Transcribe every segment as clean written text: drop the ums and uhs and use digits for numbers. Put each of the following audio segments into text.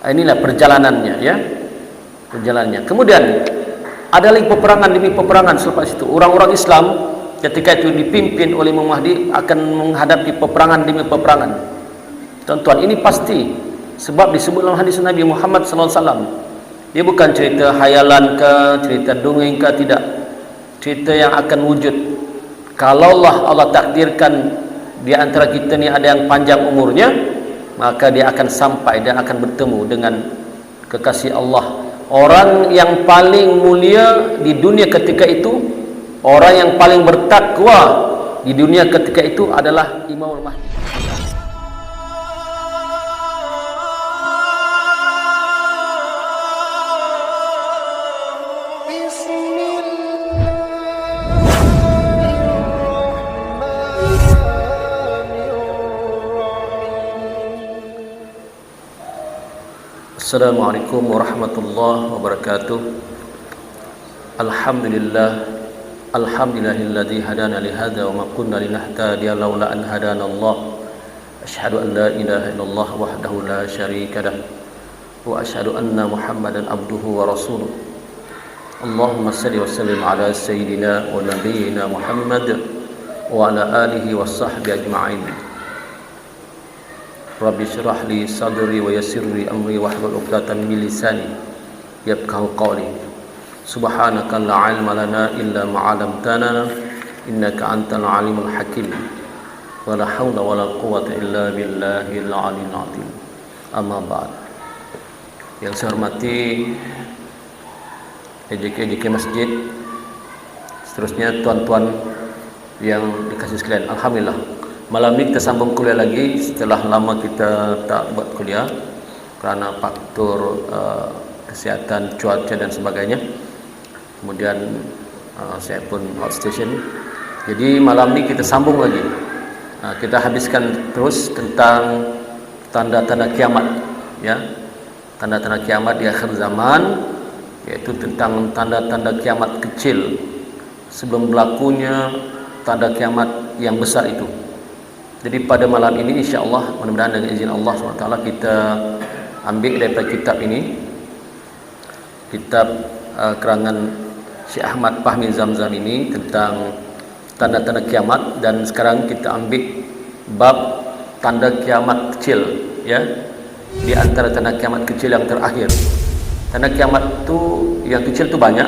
Inilah perjalanannya, ya. Perjalanannya. Kemudian ada lagi peperangan demi peperangan selepas itu. Orang-orang Islam ketika itu dipimpin oleh Imam Mahdi akan menghadapi peperangan demi peperangan. Tuan-tuan, ini pasti, sebab disebut dalam hadis Nabi Muhammad SAW. Dia bukan cerita hayalan ke, cerita dongeng ke, tidak. Cerita yang akan wujud. Kalaulah Allah takdirkan di antara kita ni ada yang panjang umurnya, maka dia akan sampai dan akan bertemu dengan kekasih Allah. Orang yang paling mulia di dunia ketika itu, orang yang paling bertakwa di dunia ketika itu adalah Imam Mahdi. Assalamualaikum warahmatullahi wabarakatuh. Alhamdulillah, alhamdulillahilladzi hadana li hadza wa ma kunna linahtadiya laula an hadana Allah. Asyhadu an la ilaha illallah wahdahu la syarika lah wa asyhadu anna Muhammadan abduhu wa rasuluh. Allahumma shalli wa sallim ala sayyidina wa nabiyyina Muhammad wa ala alihi wa sahbihi ajma'in. Rabbi syrah li sadri wa yassir li amri wahlul 'uqdatam min lisani yafqahu qawli. Subhanaka la 'ilma lana illa ma 'allamtana innaka antal 'alimul hakim. Wa la haula wa la quwwata illa billahil 'aliyyil 'azim. Amma ba'd. Yang saya hormati EJK Masjid, seterusnya tuan-tuan yang dikasih sekalian, alhamdulillah malam ini kita sambung kuliah lagi setelah lama kita tak buat kuliah kerana faktor kesihatan, cuaca dan sebagainya. Kemudian saya pun outstation. Jadi malam ini kita sambung lagi. Kita habiskan terus tentang tanda-tanda kiamat, ya. Tanda-tanda kiamat di akhir zaman, yaitu tentang tanda-tanda kiamat kecil sebelum berlakunya tanda kiamat yang besar itu. Jadi pada malam ini insya-Allah, mudah-mudahan dengan izin Allah SWT, kita ambil daripada kitab ini, kitab karangan Syekh Ahmad Fahmi Zamzam ini tentang tanda-tanda kiamat, dan sekarang kita ambil bab tanda kiamat kecil, ya. Di antara tanda kiamat kecil yang terakhir. Tanda kiamat tu yang kecil tu banyak,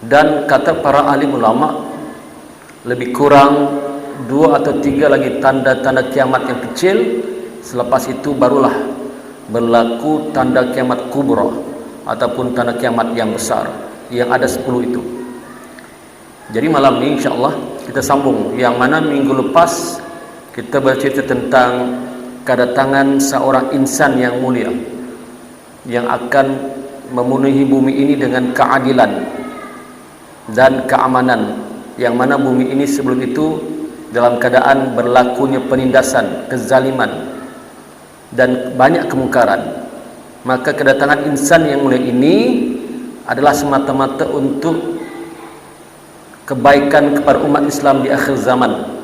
dan kata para ahli ulama lebih kurang 2 atau 3 lagi tanda-tanda kiamat yang kecil. Selepas itu barulah berlaku tanda kiamat kubra ataupun tanda kiamat yang besar, yang ada 10 itu. Jadi malam ini insyaAllah kita sambung, yang mana minggu lepas kita bercerita tentang kedatangan seorang insan yang mulia yang akan memenuhi bumi ini dengan keadilan dan keamanan, yang mana bumi ini sebelum itu dalam keadaan berlakunya penindasan, kezaliman dan banyak kemungkaran. Maka kedatangan insan yang mulia ini adalah semata-mata untuk kebaikan kepada umat Islam di akhir zaman,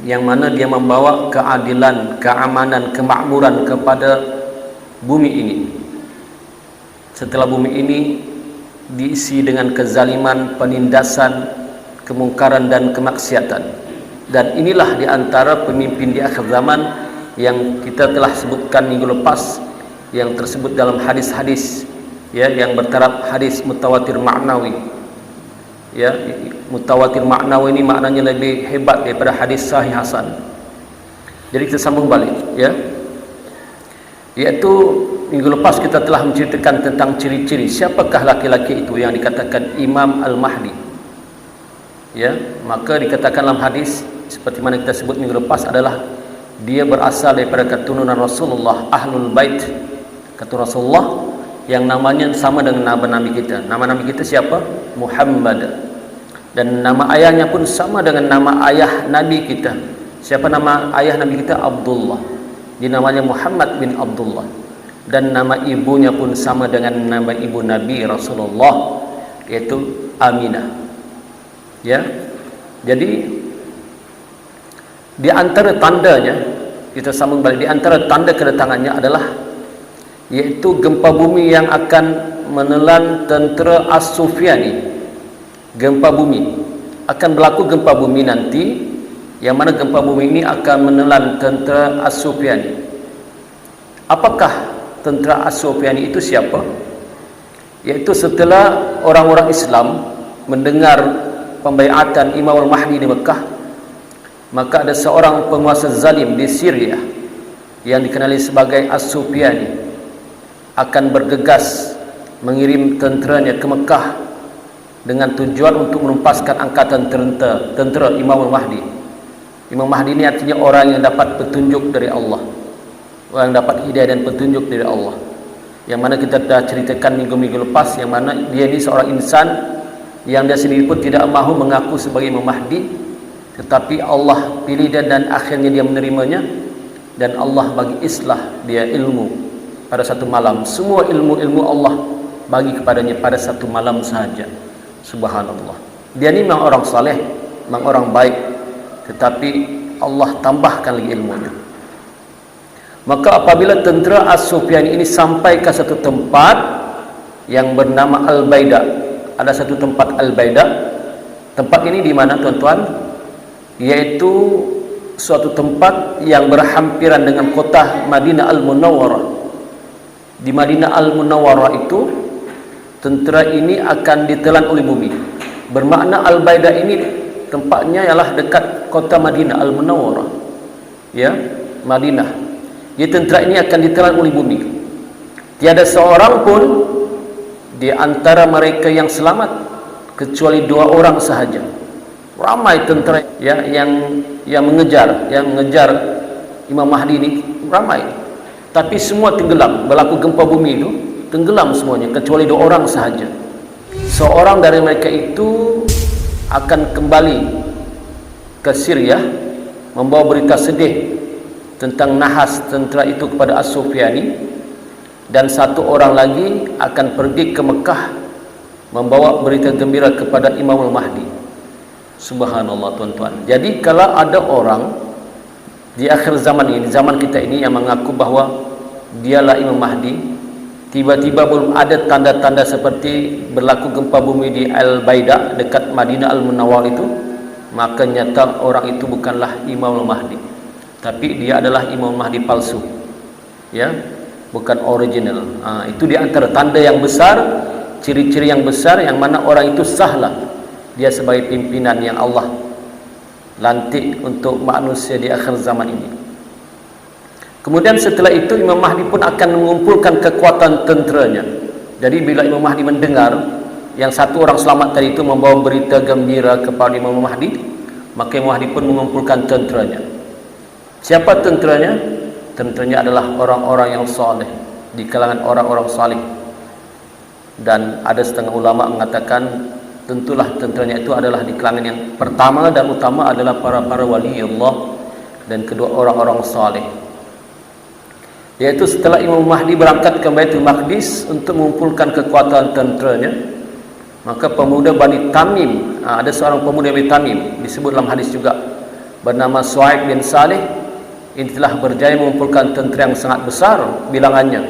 yang mana dia membawa keadilan, keamanan, kemakmuran kepada bumi ini. Setelah bumi ini diisi dengan kezaliman, penindasan, kemungkaran dan kemaksiatan. Dan inilah di antara pemimpin di akhir zaman yang kita telah sebutkan minggu lepas, yang tersebut dalam hadis-hadis, ya, yang bertaraf hadis mutawatir ma'nawi. Ya, mutawatir ma'nawi ini maknanya lebih hebat daripada hadis sahih hasan. Jadi kita sambung balik, ya. Yaitu minggu lepas kita telah menceritakan tentang ciri-ciri siapakah laki-laki itu yang dikatakan Imam Al-Mahdi. Ya, maka dikatakan dalam hadis seperti mana kita sebut minggu lepas adalah dia berasal daripada keturunan Rasulullah, Ahlul Bait, keturunan Rasulullah, yang namanya sama dengan nama nabi kita. Nama nabi kita siapa? Muhammad. Dan nama ayahnya pun sama dengan nama ayah nabi kita. Siapa nama ayah nabi kita? Abdullah. Dia namanya Muhammad bin Abdullah. Dan nama ibunya pun sama dengan nama ibu Nabi Rasulullah, yaitu Aminah. Ya. Jadi di antara tandanya, kita sambung balik, di antara tanda kedatangannya adalah yaitu gempa bumi yang akan menelan tentera As-Sufyani. Gempa bumi akan berlaku, gempa bumi nanti yang mana gempa bumi ini akan menelan tentera As-Sufyani. Apakah tentera As-Sufyani itu siapa? Yaitu setelah orang-orang Islam mendengar pembaiatan Imam Al-Mahdi di Mekah, maka ada seorang penguasa zalim di Syria yang dikenali sebagai As-Sufyani akan bergegas mengirim tenteranya ke Mekah dengan tujuan untuk menempaskan angkatan tentera Imam Al-Mahdi. Imam Mahdi ini artinya orang yang dapat petunjuk dari Allah, orang yang dapat hidayah dan petunjuk dari Allah, yang mana kita dah ceritakan minggu-minggu lepas, yang mana dia ini seorang insan yang dia sendiri pun tidak mahu mengaku sebagai Imam Mahdi, tetapi Allah pilih dia dan akhirnya dia menerimanya, dan Allah bagi islah dia ilmu pada satu malam. Semua ilmu-ilmu Allah bagi kepadanya pada satu malam sahaja. Subhanallah. Dia ni memang orang saleh, memang orang baik, tetapi Allah tambahkan lagi ilmunya. Maka apabila tentera As-Sufyani ini sampai ke satu tempat yang bernama Al-Baida, ada satu tempat Al-Baida. Tempat ini di mana tuan-tuan? Yaitu suatu tempat yang berhampiran dengan kota Madinah Al-Munawwarah. Di Madinah Al-Munawwarah itu tentera ini akan ditelan oleh bumi. Bermakna Al-Baida ini tempatnya ialah dekat kota Madinah Al-Munawwarah, ya, Madinah. Jadi tentera ini akan ditelan oleh bumi. Tiada seorang pun di antara mereka yang selamat kecuali 2 orang sahaja. Ramai tentera ya yang mengejar Imam Mahdi ini, ramai. Tapi semua tenggelam. Berlaku gempa bumi itu, tenggelam semuanya kecuali 2 orang sahaja. Seorang dari mereka itu akan kembali ke Syria membawa berita sedih tentang nahas tentera itu kepada As-Sufyani, dan 1 orang lagi akan pergi ke Mekah membawa berita gembira kepada Imam Al-Mahdi. Subhanallah tuan-tuan. Jadi kalau ada orang di akhir zaman ini, zaman kita ini, yang mengaku bahwa dialah Imam Mahdi, tiba-tiba belum ada tanda-tanda seperti berlaku gempa bumi di Al-Baida dekat Madinah Al-Munawwarah itu, maka nyata orang itu bukanlah Imam Al-Mahdi, tapi dia adalah Imam Mahdi palsu, ya, bukan original. Itu di antara tanda yang besar, ciri-ciri yang besar, yang mana orang itu sahlah dia sebagai pimpinan yang Allah lantik untuk manusia di akhir zaman ini. Kemudian setelah itu Imam Mahdi pun akan mengumpulkan kekuatan tenteranya. Jadi bila Imam Mahdi mendengar yang 1 orang selamat tadi itu membawa berita gembira kepada Imam Mahdi, maka Imam Mahdi pun mengumpulkan tenteranya. Siapa tenteranya? Tenteranya adalah orang-orang yang saleh, di kalangan orang-orang saleh. Dan ada setengah ulama mengatakan tentulah tenteranya itu adalah di kalangan yang pertama dan utama adalah para wali Allah, dan kedua orang-orang saleh. Yaitu setelah Imam Mahdi berangkat ke Baitul Maqdis untuk mengumpulkan kekuatan tenteranya, maka pemuda Bani Tamim, ada seorang pemuda Bani Tamim disebut dalam hadis juga, bernama Suhaib bin Saleh, ini telah berjaya mengumpulkan tentera yang sangat besar bilangannya,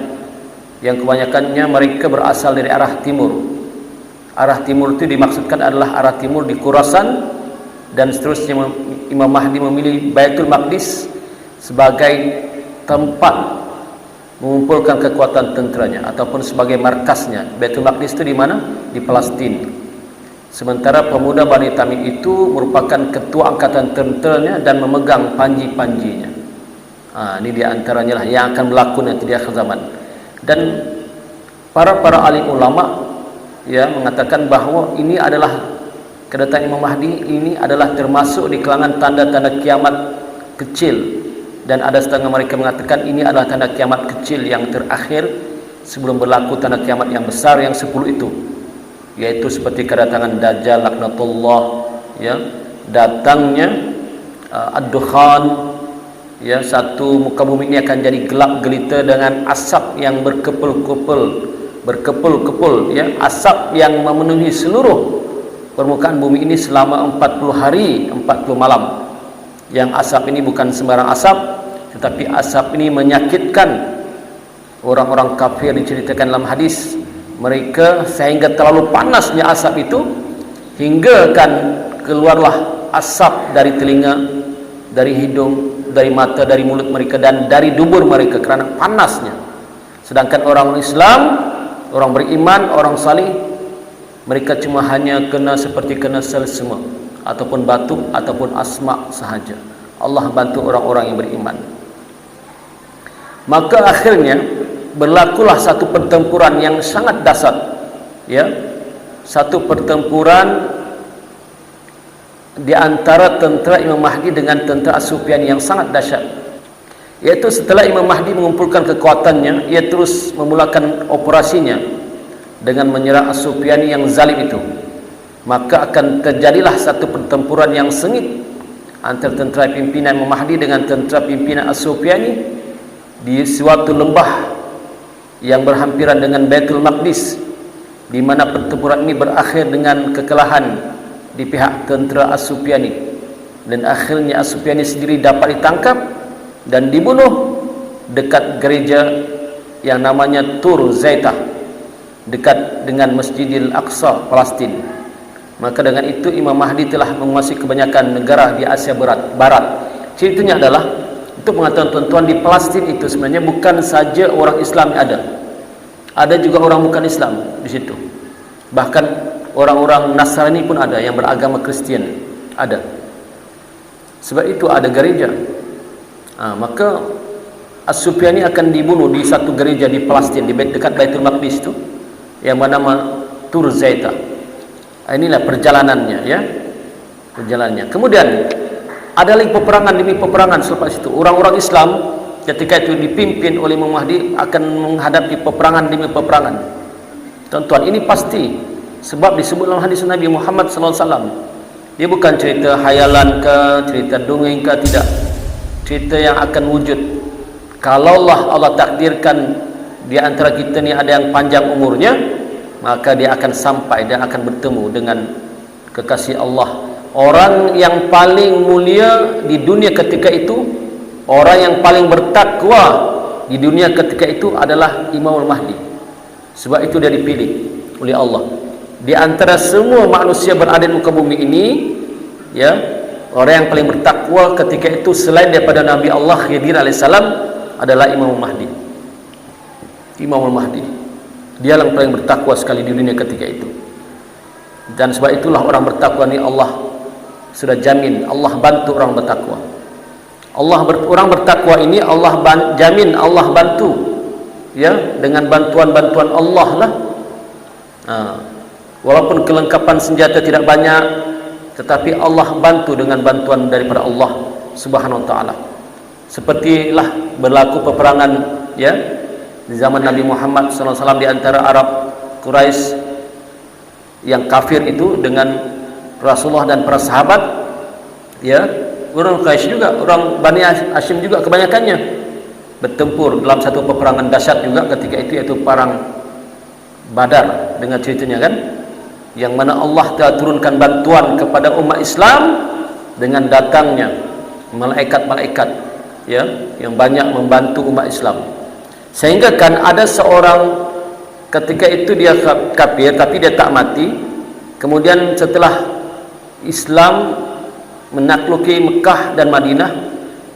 yang kebanyakannya mereka berasal dari arah timur. Arah timur itu dimaksudkan adalah arah timur di Khurasan, dan seterusnya Imam Mahdi memilih Baitul Maqdis sebagai tempat mengumpulkan kekuatan tenteranya ataupun sebagai markasnya. Baitul Maqdis itu di mana? Di Palestina. Sementara pemuda Bani Tamim itu merupakan ketua angkatan tenteranya dan memegang panji-panjinya. Ini di antaranya lah yang akan berlaku nanti di akhir zaman. Dan para alim ulama ya mengatakan bahawa ini adalah kedatangan Imam Mahdi, ini adalah termasuk di kalangan tanda-tanda kiamat kecil. Dan ada setengah mereka mengatakan ini adalah tanda kiamat kecil yang terakhir sebelum berlaku tanda kiamat yang besar yang 10 itu, yaitu seperti kedatangan Dajjal laknatullah, ya, datangnya ad-dukhan, ya, satu muka bumi ini akan jadi gelap gelita dengan asap yang berkepul-kepul, ya, asap yang memenuhi seluruh permukaan bumi ini selama 40 hari 40 malam. Yang asap ini bukan sembarang asap, tetapi asap ini menyakitkan, orang-orang kafir diceritakan dalam hadis, mereka sehingga terlalu panasnya asap itu hingga kan keluarlah asap dari telinga, dari hidung, dari mata, dari mulut mereka dan dari dubur mereka kerana panasnya. Sedangkan orang Islam, orang beriman, orang salih, mereka cuma hanya kena seperti kena selsema ataupun batuk ataupun asma sahaja. Allah bantu orang-orang yang beriman. Maka akhirnya berlakulah satu pertempuran yang sangat dahsyat, ya, satu pertempuran di antara tentera Imam Mahdi dengan tentera As-Sufyani yang sangat dahsyat. Yaitu setelah Imam Mahdi mengumpulkan kekuatannya, ia terus memulakan operasinya dengan menyerang As-Sufyani yang zalim itu. Maka akan terjadilah satu pertempuran yang sengit antara tentera pimpinan Imam Mahdi dengan tentera pimpinan As-Sufyani di suatu lembah yang berhampiran dengan Baitul Maqdis, di mana pertempuran ini berakhir dengan kekalahan di pihak tentera As-Sufyani, dan akhirnya As-Sufyani sendiri dapat ditangkap dan dibunuh dekat gereja yang namanya Tur Zaitah, dekat dengan Masjidil Aqsa, Palestin. Maka dengan itu Imam Mahdi telah menguasai kebanyakan negara di Asia Barat. Ceritanya adalah, untuk mengatakan tuan-tuan, di Palestin itu sebenarnya bukan saja orang Islam yang ada juga orang bukan Islam di situ. Bahkan orang-orang Nasrani pun ada, yang beragama Kristian ada. Sebab itu ada gereja. Maka As-Sufyani akan dibunuh di satu gereja di Palestin, di dekat Baitul Maqdis itu, yang bernama Tur Zaitah. Inilah perjalanannya, ya, perjalanannya. Kemudian ada lagi peperangan demi peperangan selepas itu. Orang-orang Islam ketika itu dipimpin oleh Imam Mahdi akan menghadapi peperangan demi peperangan. Tuan-tuan, ini pasti, sebab disebut dalam hadis Nabi Muhammad SAW. Dia bukan cerita hayalan ke, cerita dongeng ke, tidak. Cerita yang akan wujud. Kalaulah Allah takdirkan di antara kita ni ada yang panjang umurnya, maka dia akan sampai dan akan bertemu dengan kekasih Allah. Orang yang paling mulia di dunia ketika itu, orang yang paling bertakwa di dunia ketika itu adalah Imam Al-Mahdi. Sebab itu dia dipilih oleh Allah. Di antara semua manusia berada di muka bumi ini, ya, orang yang paling bertakwa ketika itu selain daripada Nabi Allah Khidir alaihissalam adalah Imam Al-Mahdi. Imam Al-Mahdi, dia yang paling bertakwa sekali di dunia ketika itu. Dan sebab itulah orang bertakwa ni Allah sudah jamin, Allah bantu orang bertakwa. Orang bertakwa ini Allah jamin, Allah bantu, ya, dengan bantuan-bantuan Allah lah. Walaupun kelengkapan senjata tidak banyak, tetapi Allah bantu dengan bantuan daripada Allah Subhanahu wa taala. Sepertilah berlaku peperangan, ya, di zaman Nabi Muhammad SAW di antara Arab Quraisy yang kafir itu dengan Rasulullah dan para sahabat, ya. Orang Quraisy juga, orang Bani Hashim juga kebanyakannya bertempur dalam satu peperangan dahsyat juga ketika itu, yaitu perang Badar, dengan ceritanya kan, yang mana Allah telah turunkan bantuan kepada umat Islam dengan datangnya malaikat-malaikat, ya, yang banyak membantu umat Islam. Sehingga kan ada seorang ketika itu dia kafir tapi dia tak mati. Kemudian setelah Islam menakluki Mekah dan Madinah,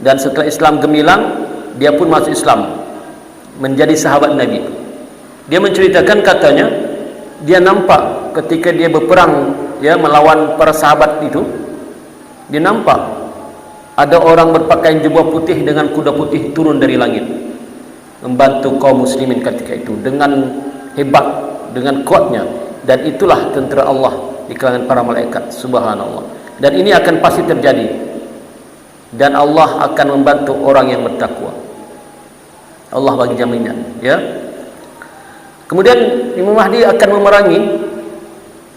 dan setelah Islam gemilang, dia pun masuk Islam, menjadi sahabat Nabi. Dia menceritakan, katanya dia nampak ketika dia berperang, ya, melawan para sahabat itu, dia nampak ada orang berpakaian jubah putih dengan kuda putih turun dari langit membantu kaum muslimin ketika itu dengan hebat, dengan kuatnya. Dan itulah tentera Allah di kalangan para malaikat. Subhanallah. Dan ini akan pasti terjadi, dan Allah akan membantu orang yang bertakwa. Allah bagi jaminan, ya. Kemudian Imam Mahdi akan memerangi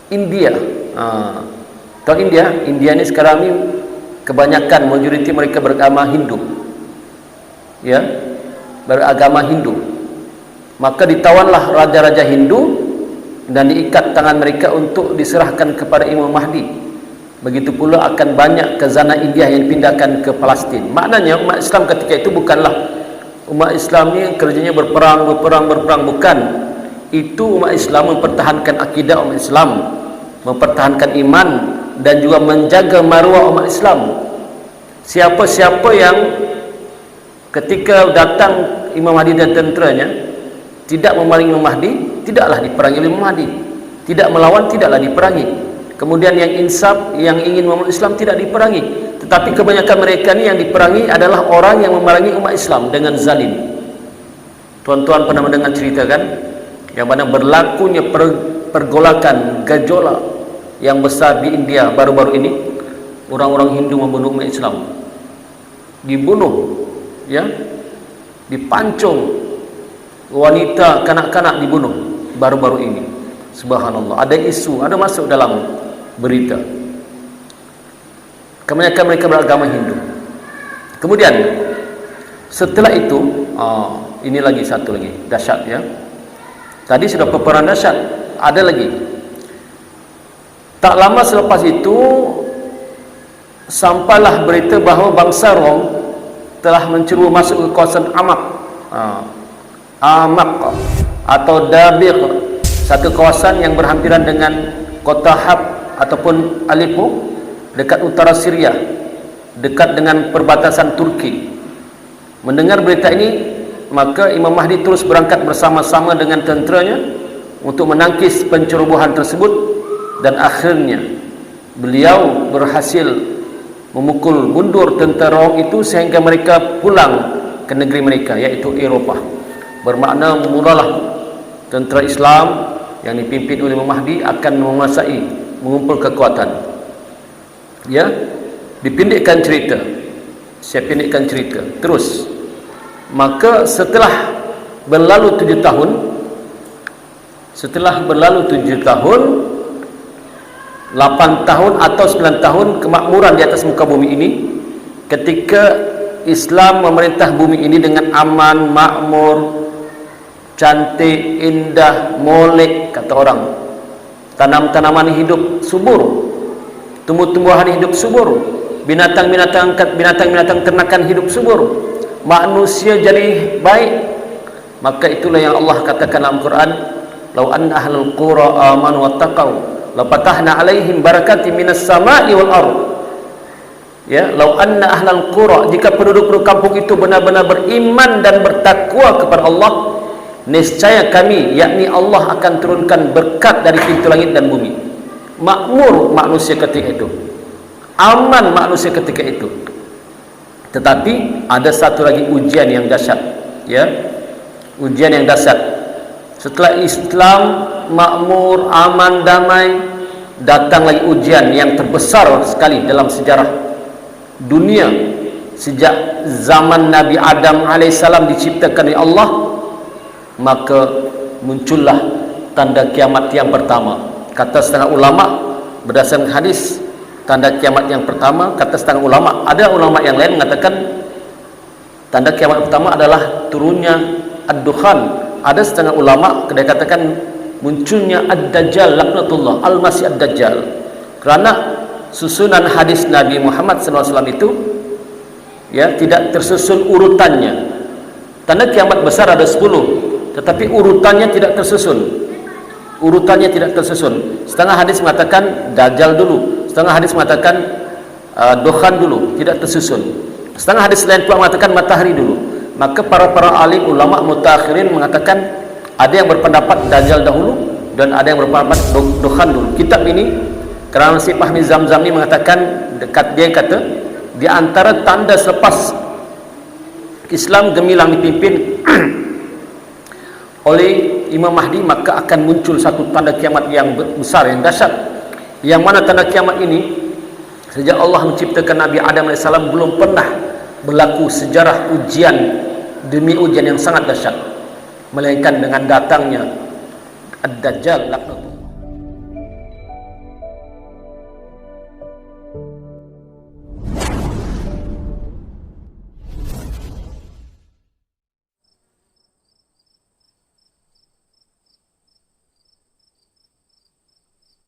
India. Tahu India ini sekarang ini kebanyakan majoriti mereka beragama Hindu, ya, beragama Hindu. Maka ditawanlah raja-raja Hindu dan diikat tangan mereka untuk diserahkan kepada Imam Mahdi. Begitu pula akan banyak khazanah India yang dipindahkan ke Palestin. Maknanya umat Islam ketika itu bukanlah Umat Islam ni kerjanya berperang. Bukan. Itu umat Islam mempertahankan akidah umat Islam, mempertahankan iman, dan juga menjaga maruah umat Islam. Siapa-siapa yang ketika datang Imam Mahdi dan tenteranya tidak memerangi Imam Mahdi, tidaklah diperangi oleh Imam Mahdi. Tidak melawan, tidaklah diperangi. Kemudian yang insaf, yang ingin membangun Islam, tidak diperangi. Tetapi kebanyakan mereka ni yang diperangi adalah orang yang memerangi umat Islam dengan zalim. Tuan-tuan pernah mendengar cerita kan, yang mana berlakunya pergolakan, gejolak yang besar di India baru-baru ini. Orang-orang Hindu membunuh umat Islam, dibunuh, ya, dipancung, wanita, kanak-kanak dibunuh baru-baru ini. Subhanallah, ada isu, ada masuk dalam berita. Kebanyakan mereka beragama Hindu. Kemudian setelah itu, ini lagi satu lagi dahsyat, ya. Tadi sudah peperangan dahsyat, ada lagi. Tak lama selepas itu sampailah berita bahawa bangsa Rom telah menceru masuk ke kawasan Amaq atau Dabir, satu kawasan yang berhampiran dengan kota Hab ataupun Aleppo, dekat utara Syria, dekat dengan perbatasan Turki. Mendengar berita ini, maka Imam Mahdi terus berangkat bersama-sama dengan tenteranya untuk menangkis pencerobohan tersebut, dan akhirnya beliau berhasil memukul mundur tentera Rom itu sehingga mereka pulang ke negeri mereka, iaitu Eropah. Bermakna mulalah tentera Islam yang dipimpin oleh Imam Mahdi akan menguasai, mengumpul kekuatan. Ya, dipendekkan cerita. Saya pendekkan cerita. Terus, maka setelah berlalu 7 tahun, 8 tahun atau 9 tahun kemakmuran di atas muka bumi ini, ketika Islam memerintah bumi ini dengan aman, makmur, cantik, indah, molek, kata orang. Tanam-tanaman hidup subur, tumbuh-tumbuhan hidup subur, binatang-binatang ternakan hidup subur, manusia jadi baik. Maka itulah yang Allah katakan dalam Quran, "Lau anna ahlul qura amanu wattaqau la fatahna 'alaihim barakatin minas sama'i wal ardh." Ya, lau anna ahlul qura, jika penduduk kampung itu benar-benar beriman dan bertakwa kepada Allah, niscaya kami, yakni Allah, akan turunkan berkat dari pintu langit dan bumi. Makmur manusia ketika itu, aman manusia ketika itu. Tetapi ada satu lagi ujian yang dahsyat, ya, ujian yang dahsyat. Setelah Islam makmur, aman, damai, datang lagi ujian yang terbesar sekali dalam sejarah dunia sejak zaman Nabi Adam alaihissalam diciptakan oleh Allah. Maka muncullah tanda kiamat yang pertama. Kata setengah ulama berdasarkan hadis, tanda kiamat yang pertama, kata setengah ulama, ada ulama yang lain mengatakan tanda kiamat pertama adalah turunnya ad-dukhan. Ada setengah ulama dia katakan munculnya ad-dajjal, laknatullah, al-masih ad-dajjal. Kerana susunan hadis Nabi Muhammad SAW itu, ya, tidak tersusun urutannya. Tanda kiamat besar ada 10, tetapi urutannya tidak tersusun. Urutannya tidak tersusun. Setengah hadis mengatakan Dajjal dulu, setengah hadis mengatakan Dukhan dulu, tidak tersusun. Setengah hadis lain pula mengatakan matahari dulu. Maka para alim ulama mutakhirin mengatakan ada yang berpendapat Dajjal dahulu dan ada yang berpendapat Dukhan dulu. Kitab ini, kerana si Fahmi Zamzam ini mengatakan, dia kata di antara tanda selepas Islam gemilang dipimpin oleh Imam Mahdi, maka akan muncul satu tanda kiamat yang besar, yang dahsyat. Yang mana tanda kiamat ini, sejak Allah menciptakan Nabi Adam AS belum pernah berlaku sejarah ujian demi ujian yang sangat dahsyat, melainkan dengan datangnya Ad-Dajjal laknatullah.